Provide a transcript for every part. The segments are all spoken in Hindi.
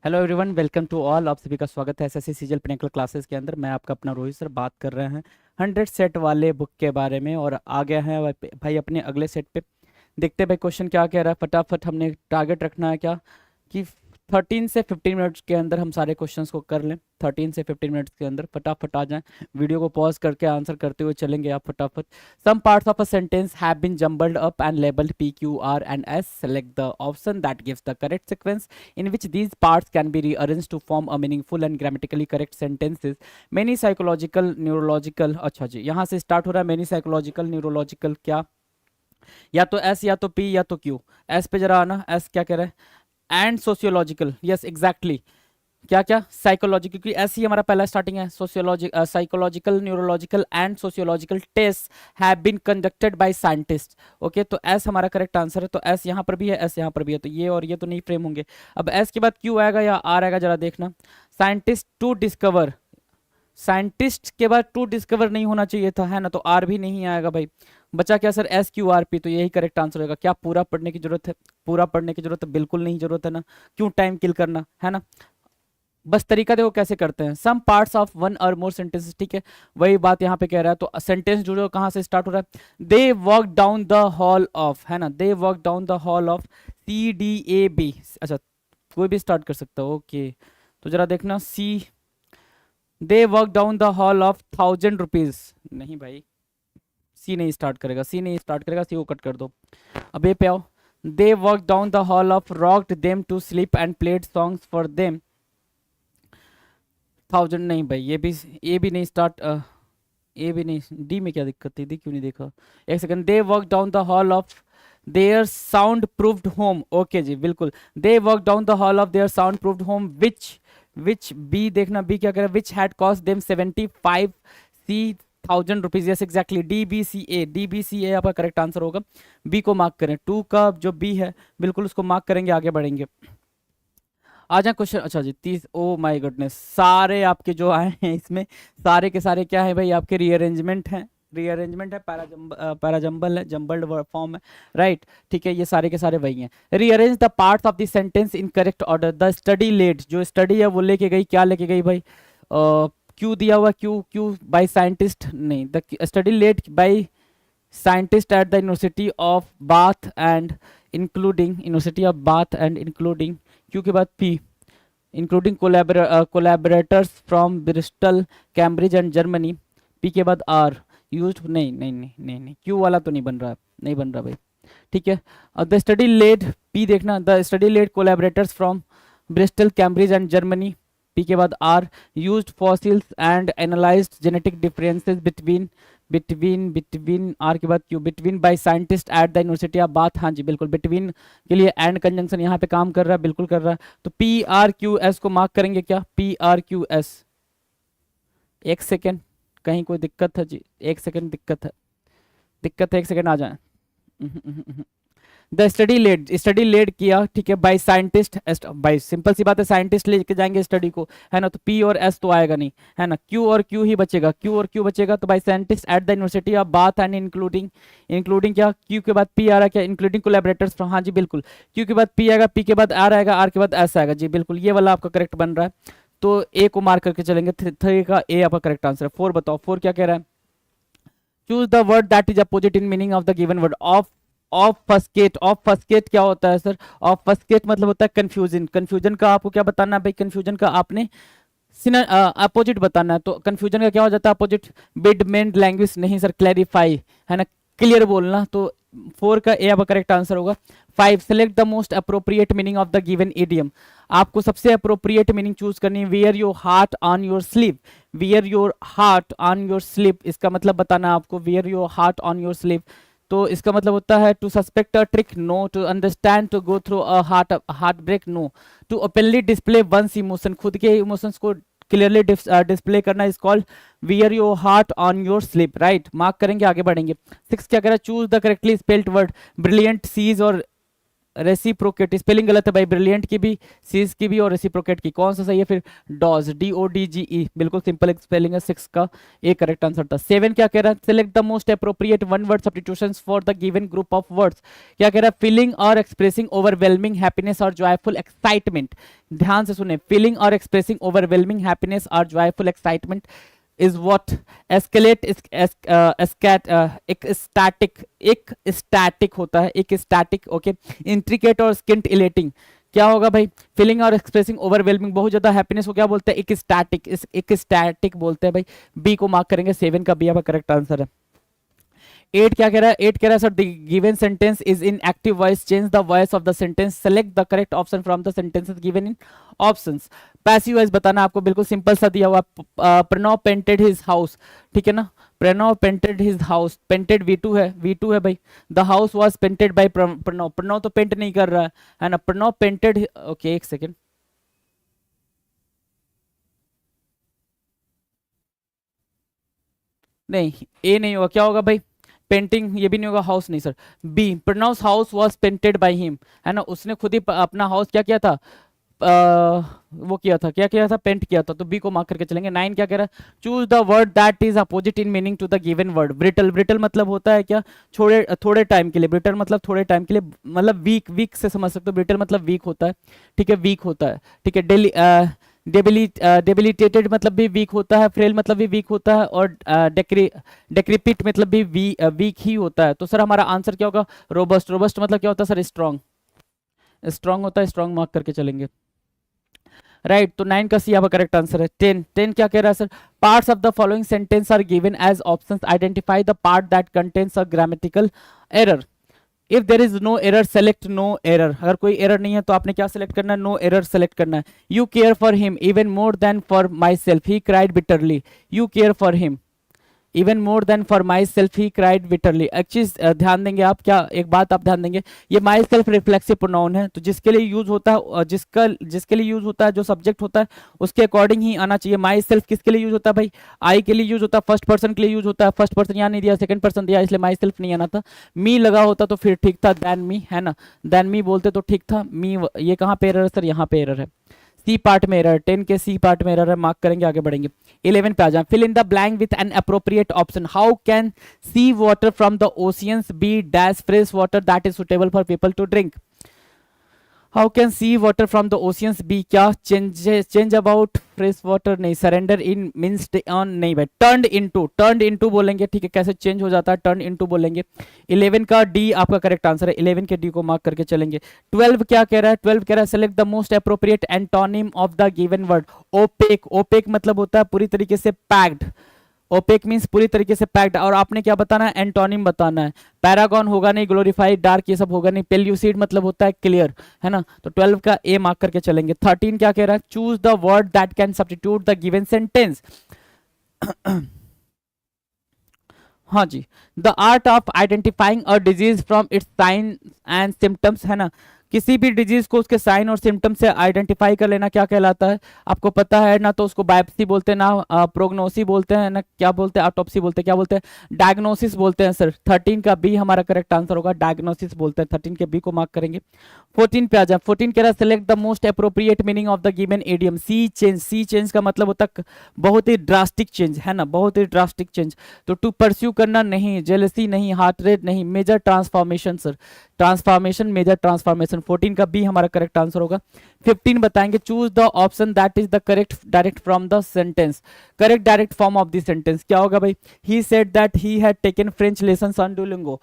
Hello everyone, welcome to all. आप सभी का स्वागत है एसएससी सीजीएल पिनेकल क्लासेस के अंदर। मैं आपका अपना रोहित सर बात कर रहे हैं 100 सेट वाले बुक के बारे में और आ गया है भाई अपने अगले सेट पे। देखते हैं भाई क्वेश्चन क्या कह रहा है। फटाफट हमने टारगेट रखना है क्या कि 13 से 15 मिनट्स के अंदर हम सारे क्वेश्चंस को कर लें। 13 से 15 मिनट्स के अंदर फटाफट आ जाएं। वीडियो को पॉज करके आंसर करते हुए चलेंगे आप फटाफट। Some parts of a sentence have been jumbled up and labelled P Q R and S. Select the option that gives the correct sequence in which these parts can be rearranged to form a meaningful and grammatically correct sentences. Many psychological neurological, अच्छा जी यहाँ से स्टार्ट हो रहा है। many psychological neurological क्या, या तो एस या तो पी या तो क्यू। एस पे जरा आना, एस क्या कह रहा है। And sociological, yes exactly. क्या क्या साइकोलॉजिकल, क्योंकि ऐसे ही हमारा पहला स्टार्टिंग है। Sociology psychological neurological and sociological test have been conducted by scientist. Okay, तो एस हमारा करेक्ट आंसर है। तो एस यहाँ पर भी है, एस यहाँ पर भी है, तो ये और ये तो नहीं फ्रेम होंगे। अब एस के बाद क्यू आएगा या आर आएगा, जरा देखना। साइंटिस्ट टू डिस्कवर, साइंटिस्ट के बाद टू डिस्कवर नहीं होना चाहिए था, है ना, तो आर भी नहीं आएगा भाई। बचा क्या sir, S Q R P, तो यही करेक्ट आंसर होगा। क्या पूरा पढ़ने की जरूरत है? पूरा पढ़ने की जरूरत है बिल्कुल नहीं जरूरत है ना, क्यों टाइम किल करना, है ना। बस तरीका देखो कैसे करते हैं। सम पार्ट्स ऑफ वन और मोर सेंटेंसेस, ठीक है, वही बात यहाँ पे कह रहा है। तो सेंटेंस जो कहाँ से स्टार्ट हो रहा है, they walk down the hall of, है ना, they walk down the hall of C D A B. अच्छा, कोई भी स्टार्ट कर सकता है, ओके। तो जरा देखना, see they walk down the hall of 1000 rupees, नहीं भाई, सी नहीं स्टार्ट करेगा, सी नहीं स्टार्ट करेगा, सी को कट कर दो। अब ये पे आओ, they walk down the hall of rocked them to sleep and played songs for them 1000, नहीं भाई, ये भी नहीं स्टार्ट, ए भी नहीं। डी में क्या दिक्कत थी, डी क्यों नहीं देखा, एक second. They walk down the hall of their sound proved home, okay जी बिल्कुल। They walk down the hall of their sound proved home which B, देखना बी क्या करे, which had cost them 75 C 1000 rupees, yes exactly. D B C A, D B C A आपका करेक्ट आंसर होगा। बी को मार्क करें, टू का जो बी है बिल्कुल उसको मार्क करेंगे, आगे बढ़ेंगे। आ जाए क्वेश्चन, अच्छा जी 30, ओ माय गुडनेस, सारे आपके जो आए हैं इसमें सारे के सारे क्या है भाई, आपके रीअरेंजमेंट हैं। रीअरेंजमेंट है, पैराजम्बल है, जम्बल्ड फॉर्म है, राइट, ठीक है, ये सारे के सारे वही हैं। Rearrange the parts of the sentence in correct order. The study led, जो स्टडी है वो लेके गई, क्या लेके गई भाई, क्यू दिया हुआ, क्यू क्यू बाय साइंटिस्ट, नहीं, the study led by scientist at the University of bath and including, university of bath and including, Q के बाद P, including collaborators from Bristol Cambridge and Germany. P के बाद आर यूज्ड, नहीं नहीं नहीं नहीं नहीं, क्यू वाला तो नहीं बन रहा, नहीं बन रहा भाई, ठीक है। द स्टडी लेड, पी देखना, the study led collaborators from Bristol Cambridge and Germany. P के बाद R used fossils and analysed genetic differences between between between, R के बाद Q, between by scientist at the University of Bath, हाँ जी बिल्कुल, बिटवीन के लिए एंड कंजंक्शन यहाँ पे काम कर रहा है, बिल्कुल कर रहा है। तो पी आर क्यू एस को मार्क करेंगे, क्या पी आर क्यू एस। एक सेकेंड, कहीं कोई दिक्कत है जी, एक सेकेंड, दिक्कत है, दिक्कत है, एक सेकेंड आ जाए। द स्टडी लेड किया, ठीक है, बाय साइंटिस्ट, बाय सिंपल सी बात है, साइंटिस्ट लेके जाएंगे स्टडी को, है ना, तो पी और एस तो आएगा नहीं, है ना, क्यू और क्यू ही बचेगा, क्यू और क्यू बचेगा, तो bye scientist at the University of bath and including, including क्या, क्यू के बाद पी आ रहा है, क्या इंक्लूडिंग कोलैबोरेटर्स फ्रॉम, हाँ जी बिल्कुल, क्यू के बाद पी आएगा, पी के बाद आर आएगा, आर के बाद एस आएगा, जी बिल्कुल, ये वाला आपका करेक्ट बन रहा है। तो ए को मार्क करके चलेंगे, 3 का ए आपका करेक्ट आंसर है। 4 बताओ, 4 क्या कह रहा है, choose the word that is opposite in meaning of the given word. Obfuscate, obfuscate क्या होता है सर, ऑफ फस्केट मतलब होता है कंफ्यूजन। कंफ्यूजन का आपको क्या बताना है भाई, कंफ्यूजन का आपने अपोजिट बताना है। तो कंफ्यूजन का क्या हो जाता है अपोजिट, बिडमेंट लैंग्वेज, नहीं सर, क्लैरिफाई, है ना, क्लियर बोलना। तो 4 का ए आपका करेक्ट आंसर होगा। 5, select the most appropriate meaning of the given idiom. आपको सबसे अप्रोप्रिएट मीनिंग चूज करनी है। Wear your heart on your sleeve, wear your heart on your sleeve, इसका मतलब बताना है आपको, wear your heart on your sleeve. तो इसका मतलब होता है to suspect a trick, no, to understand, to go through a heartbreak, no, to openly display one's emotion, खुद के इमोशंस को क्लियरली डिस्प्ले करना is called wear your heart on your sleep, right, mark करेंगे, आगे बढ़ेंगे। 6 क्या कह रहा है, choose the correctly spelled word. Brilliant, seize और रेसिप्रोकेट, स्पेलिंग गलत है भाई, ब्रिलियंट की भी, सीज की भी और रेसिप्रोकेट की, कौन सा सही है फिर? डॉज, DODGE, बिल्कुल सिंपल स्पेलिंग है, 6 का ए करेक्ट आंसर था। 7 क्या कह रहा है? Select the most appropriate one word substitutions for the given group of words. क्या कह रहा है? फीलिंग और एक्सप्रेसिंग ओवरवेलमिंग हैप्पीनेस और जॉयफुल एक्साइटमेंट। ध्यान से सुने, फीलिंग और एक्सप्रेसिंग ओवरवेलमिंग हैप्पीनेस और joyful excitement is what escalate is एक स्टैटिक होता है, एक स्टैटिक, ओके, इंट्रिकेट और स्किंटिलेटिंग। क्या होगा भाई? फीलिंग और एक्सप्रेसिंग ओवरवेलमिंग, बहुत ज्यादा हैप्पीनेस को क्या बोलते हैं? एक स्टैटिक, एक स्टैटिक बोलते हैं भाई। बी को मार्क करेंगे, 7 का बी आपका करेक्ट आंसर है। 8 क्या कह रहा है? 8 कह रहा है sir the given sentence is in active voice, change the voice of the sentence, select the correct option from the sentences given in options. Passive voice बताना आपको, बिल्कुल सिंपल सा दिया हुआ, प्रणव पेंटेड हिज हाउस, ठीक है ना, Pranav painted his house, painted V2 है, V2 है भाई। The house was painted by Pranav, Pranav तो पेंट नहीं कर रहा है ना, प्रणव पेंटेड, ओके एक सेकेंड, नहीं ए नहीं होगा, क्या होगा भाई? पेंटिंग, ये भी नहीं होगा, हाउस नहीं सर। बी, प्रणव्स house was painted by him, है ना, उसने खुद ही अपना हाउस क्या किया था? वो किया था, क्या किया था? पेंट किया था, तो बी को मार्क करके चलेंगे। 9 क्या कह रहा है? Choose the word that is opposite in meaning to the given word. Brittle, brittle मतलब होता है क्या? थोड़े थोड़े टाइम के लिए, ब्रिटल मतलब थोड़े टाइम के लिए, मतलब वीक, वीक से समझ सकते हो, ब्रिटल मतलब वीक होता है, ठीक है, वीक होता है, ठीक है। डेबिलिटेटेड मतलब भी वीक होता है, फ्रेल मतलब भी वीक होता है, और डेक्रिपिट मतलब भी वीक ही होता है। तो सर हमारा आंसर क्या होगा? रोबस्ट, रोबस्ट मतलब क्या होता है सर? स्ट्रॉन्ग, स्ट्रॉन्ग होता है, स्ट्रॉन्ग मार्क करके चलेंगे, राइट। तो 9 का सी आपका करेक्ट आंसर है। 10, 10 क्या कह रहा है sir? Parts of the following sentence are given as options, identify the part that contains a grammatical error. If there is no error select no error. अगर कोई एरर नहीं है तो आपने क्या सेलेक्ट करना है? नो एरर सेलेक्ट करना है। You care for him even more than for my self, he cried bitterly. You care for him even more than for my self he cried bitterly. एक चीज ध्यान देंगे आप, क्या एक बात आप ध्यान देंगे, ये माई सेल्फ रिफ्लेक्सिव प्रोनाउन है, तो जिसके लिए यूज होता है, जिसके लिए यूज होता है, जो सब्जेक्ट होता है उसके अकॉर्डिंग ही आना चाहिए। माई सेल्फ किसके लिए यूज होता है भाई? आई के लिए यूज होता है, फर्स्ट पर्सन के लिए यूज होता है, फर्स्ट पर्सन यहाँ नहीं दिया, सेकंड पर्सन दिया, इसलिए माई सेल्फ नहीं आना था। मी लगा होता तो फिर ठीक था, देन मी, है ना, देन मी बोलते तो ठीक था। मी, ये कहाँ पे एरर है सर? यहाँ पे एरर है, सी पार्ट में एरर, 10 के सी पार्ट में एरर है, मार्क करेंगे, आगे बढ़ेंगे। 11 पे आ जाए, fill in the blank with an appropriate option. How can sea water from the oceans be dash fresh water that is suitable for people to drink. How can sea water from the oceans be क्या? चेंज अबाउट फ्रेश वाटर नहीं, सरेंडर इन मीन्स ऑन नहीं भाई, टर्न इनटू, टर्न इनटू बोलेंगे, ठीक है, कैसे चेंज हो जाता है? टर्न इनटू बोलेंगे। 11 का डी आपका करेक्ट आंसर है, 11 के डी को मार्क करके चलेंगे। 12 क्या कह रहा है? 12 कह रहा है select the most appropriate antonym of the given word. Opaque, opaque मतलब होता है पूरी तरीके से पैक्ड, ओपेक मीन्स पूरी तरीके से पैक्ड, और आपने क्या बताना है? एंटोनिम बताना है। पैरागॉन होगा नहीं, ग्लोरीफाइड, डार्क, ये सब होगा नहीं। पेल्यूसिड मतलब होता है क्लियर, है ना, तो 12 का ए मार्क करके चलेंगे। 13 क्या कह रहा है? Choose the word that can substitute the given sentence. हाँ जी, the art of identifying a disease from its sign and symptoms, है ना, किसी भी डिजीज को उसके साइन और सिम्टम से आइडेंटिफाई कर लेना क्या कहलाता है? आपको पता है ना, तो उसको बायोप्सी बोलते हैं ना, प्रोग्नोसी बोलते हैं ना, क्या बोलते हैं? ऑटोप्सी बोलते हैं, क्या बोलते हैं? डायग्नोसिस बोलते हैं सर। 13 का बी हमारा करेक्ट आंसर होगा, डायग्नोसिस बोलते हैं। 13 के बी को मार्क करेंगे। 14 पे आ जाए, 14 कह रहा है select the most appropriate meaning of the given idiom. Sea change, sea change का मतलब होता है बहुत ही ड्रास्टिक चेंज, है ना, बहुत ही ड्रास्टिक चेंज। तो टू परस्यू करना नहीं, जेलसी नहीं, हार्ट रेट नहीं, major transformation sir, transformation, major transformation. 14 का बी हमारा करेक्ट आंसर होगा। 15 बताएंगे, choose the option that is the correct direct from the sentence. Correct direct form of the sentence क्या होगा भाई? He said that he had taken French lessons on Duolingo.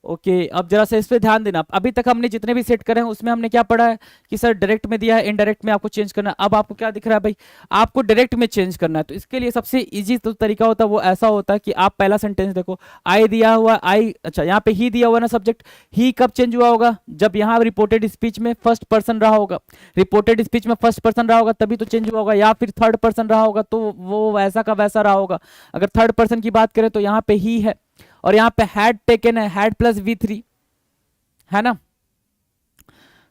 Okay अब जरा से इस पे ध्यान देना। अभी तक हमने जितने भी सेट करे हैं उसमें हमने क्या पढ़ा है कि सर डायरेक्ट में दिया है, इनडायरेक्ट में आपको चेंज करना है। अब आपको क्या दिख रहा है भाई? आपको डायरेक्ट में चेंज करना है। तो इसके लिए सबसे इजी तो तरीका होता है वो ऐसा होता है कि आप पहला सेंटेंस देखो, आई दिया हुआ, आई, अच्छा यहाँ पे ही दिया हुआ ना सब्जेक्ट, ही कब चेंज हुआ होगा? जब यहाँ रिपोर्टेड स्पीच में फर्स्ट पर्सन रहा होगा, रिपोर्टेड स्पीच में फर्स्ट पर्सन रहा होगा तभी तो चेंज हुआ होगा, या फिर थर्ड पर्सन रहा होगा तो वो वैसा का वैसा रहा होगा। अगर थर्ड पर्सन की बात करें तो यहाँ पे ही है और यहाँ पे हैड टेकन है, हैड प्लस V3, है ना।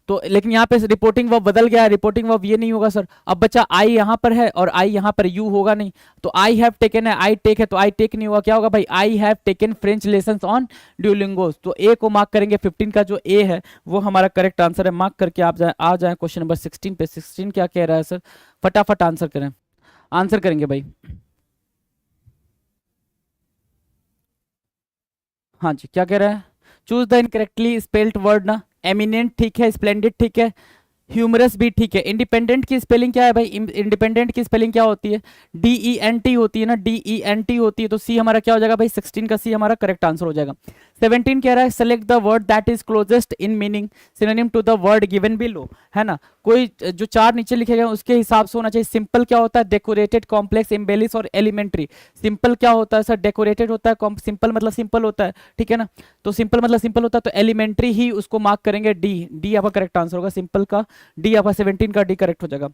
तो लेकिन यहाँ पे रिपोर्टिंग वर्ब बदल गया, रिपोर्टिंग वर्ब ये नहीं होगा सर। अब बच्चा आई यहाँ पर है और आई यहाँ पर यू होगा नहीं, तो आई हैव टेकन है, आई टेक है तो आई टेक नहीं होगा, क्या होगा भाई, I have taken French lessons on Duolingo. तो ए को मार्क करेंगे, 15 का जो ए है वो हमारा करेक्ट आंसर है। मार्क करके आप आ जाए क्वेश्चन नंबर 16 पे। 16 क्या कह रहा है सर, फटाफट आंसर करें, आंसर करेंगे भाई। हाँ जी, क्या कह रहा है, choose the incorrectly spelled word ना। एमिनेंट ठीक है, स्प्लेंडेड ठीक है, ह्यूमरस भी ठीक है। इंडिपेंडेंट की स्पेलिंग क्या है भाई, इंडिपेंडेंट की स्पेलिंग क्या होती है, DENT होती है ना, DENT होती है। तो सी हमारा क्या हो जाएगा भाई, 16 का सी हमारा करेक्ट आंसर हो जाएगा। 17 कह रहा है select the word that is closest in meaning synonym to the word given below, है ना। कोई जो चार नीचे लिखे गए उसके हिसाब से होना चाहिए। सिंपल क्या होता है, डेकोरेटेड, कॉम्प्लेक्स, एम्बेलिश और एलिमेंट्री। सिंपल क्या होता है सर, डेकोरेटेड होता है, सिंपल मतलब सिंपल होता है, ठीक है ना। तो सिंपल मतलब सिंपल होता है, तो एलिमेंट्री ही उसको मार्क करेंगे, डी। डी आपका करेक्ट आंसर होगा, सिंपल का डी आपका 17 का डी करेक्ट हो जाएगा।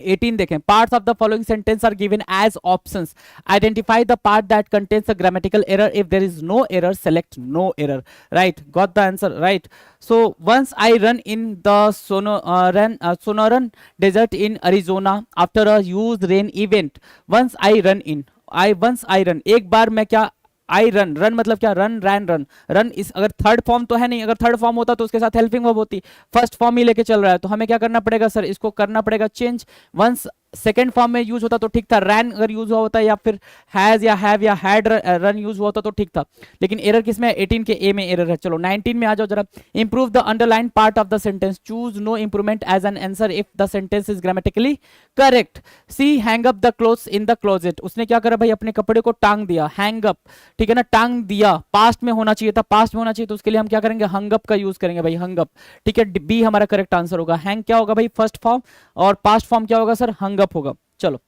18 देखें, parts of the following sentence are given as options, identify the part that contains a grammatical error, if there is no error select no error, right, got the answer, right. So once I run in the Sonoran Desert in Arizona after a huge rain event, once I run in, once I run, एक बार मैं क्या, आई रन, रन मतलब क्या, रन रैन रन, रन इस, अगर थर्ड फॉर्म तो है नहीं, अगर थर्ड फॉर्म होता तो उसके साथ हेल्पिंग वर्ब होती, फर्स्ट फॉर्म ही लेके चल रहा है, तो हमें क्या करना पड़ेगा सर, इसको करना पड़ेगा चेंज। वंस सेकेंड फॉर्म में यूज होता तो ठीक था, रैन अगर यूज हुआ होता या फिर हैज या हैव या हैड रन यूज हुआ होता तो ठीक था, लेकिन एरर किसमें है, 18 के ए में एरर है। चलो 19 में आ जाओ जरा, improve the underline part of the sentence, choose no improvement as an answer if the sentence is grammatically correct. She hang up the clothes in the closet, उसने क्या करा भाई, अपने कपड़े को टांग दिया, हैंग अप, ठीक है ना, टांग दिया, पास्ट में होना चाहिए था, पास्ट में होना चाहिए, तो उसके लिए हम क्या करेंगे, हंग अप का यूज करेंगे भाई, हंग अप, ठीक है, बी हमारा करेक्ट आंसर होगा। हैंग क्या होगा भाई, फर्स्ट फॉर्म, और पास्ट फॉर्म क्या होगा सर, हंग अप होगा। चलो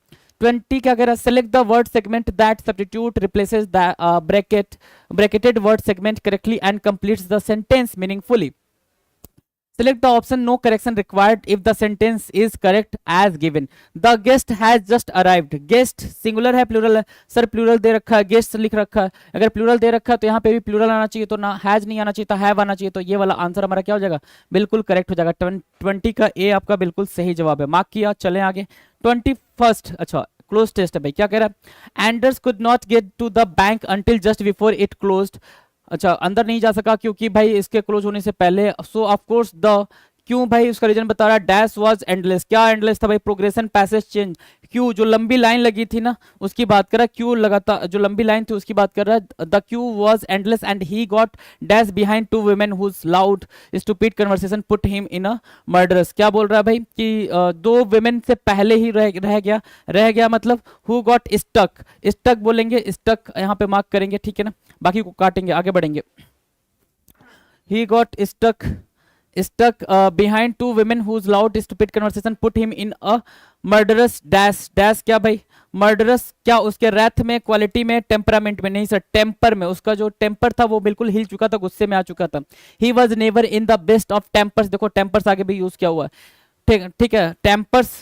20 क्या कह रहा है, select the word segment that substitute replaces the bracketed word segment correctly and completes the sentence meaningfully. Select the option no correction required if the sentence is correct as given. The guest has just arrived. Guest singular है प्लूरल है सर, प्लूरल दे रखा है, गेस्ट लिख रखा है, अगर प्लूरल दे रखा है तो यहाँ पे भी प्लूरल आना चाहिए, तो ना हैज नहीं आना चाहिए था, हैव आना चाहिए, तो ये वाला आंसर हमारा क्या हो जाएगा, बिल्कुल करेक्ट हो जाएगा। 20 का ए आपका बिल्कुल सही जवाब है, मार्क किया। चलें आगे 21st, अच्छा क्लोज टेस्ट है भाई, क्या कह रहा है, Anders could not get to the bank until just before it closed, अच्छा अंदर नहीं जा सका क्योंकि भाई इसके क्लोज होने से पहले, सो ऑफ कोर्स द, क्यों भाई उसका रीजन बता रहा है, डैश वाज एंडलेस, क्या एंडलेस था भाई, प्रोग्रेशन पैसेज चेंज, क्यू जो लंबी लाइन लगी थी ना उसकी बात कर रहा है, क्यू लगाता जो लंबी लाइन थी उसकी बात कर रहा है, the queue was endless and he got dash behind two women whose loud stupid conversation put him in a murderous, क्या बोल रहा है भाई कि दो वुमेन से पहले ही रह गया मतलब हु गॉट स्टक, स्टक बोलेंगे, स्टक यहाँ पे मार्क करेंगे, ठीक है ना, बाकी को काटेंगे, आगे बढ़ेंगे। he got stuck behind two women whose loud stupid conversation put him in a murderous dash क्या भाई, murderous क्या, उसके रैथ में, क्वालिटी में, टेम्परामेंट में, नहीं सर टेम्पर में, उसका जो टेम्पर था वो बिल्कुल हिल चुका था, गुस्से में आ चुका था। he was never in the best of tempers, देखो टेम्पर्स आगे भी यूज किया हुआ है, ठीक है, tempers,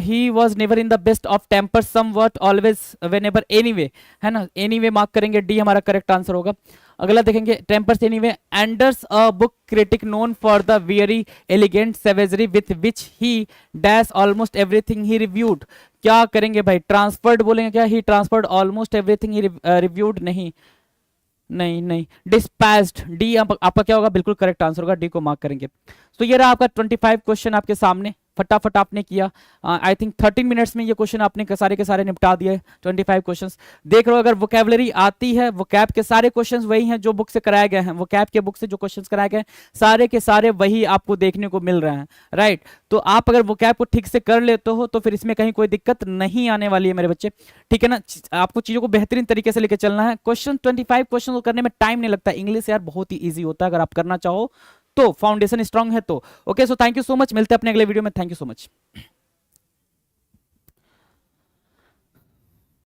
he was never in the best of tempers, somewhat, always, whenever, anyway, है ना, anyway मार्क करेंगे, डी हमारा करेक्ट आंसर होगा। अगला देखेंगे tempers anyway, Anders a book critic known for the very elegant savagery with which he dash almost everything he reviewed, क्या करेंगे भाई, ट्रांसफर्ड बोलेंगे क्या, he transferred almost everything he reviewed, नहीं डिस्पैच्ड, डी आपका क्या होगा, बिल्कुल करेक्ट आंसर होगा, डी को मार्क करेंगे। तो ये रहा आपका 25 क्वेश्चन आपके सामने, फटाफट आपने किया, आई थिंक 13 मिनट्स में ये क्वेश्चन आपने सारे के सारे निपटा दिए, 25 क्वेश्चंस देख रहे हो। अगर वोकैबुलरी आती है, वोकैब के सारे क्वेश्चंस वही हैं जो बुक से कराए गए हैं, वोकैब के बुक से जो क्वेश्चंस कराए गए सारे के सारे वही आपको देखने को मिल रहे हैं, राइट। तो आप अगर वोकैब को ठीक से कर लेते हो तो फिर इसमें कहीं कोई दिक्कत नहीं आने वाली है मेरे बच्चे, ठीक है ना। आपको चीजों को बेहतरीन तरीके से लेकर चलना है। क्वेश्चन 25 क्वेश्चन को करने में टाइम नहीं लगता, इंग्लिश यार बहुत ही ईजी होता है अगर आप करना चाहो तो, फाउंडेशन स्ट्रांग है तो। Okay, so thank you so much, मिलते हैं अपने अगले वीडियो में, थैंक यू सो मच।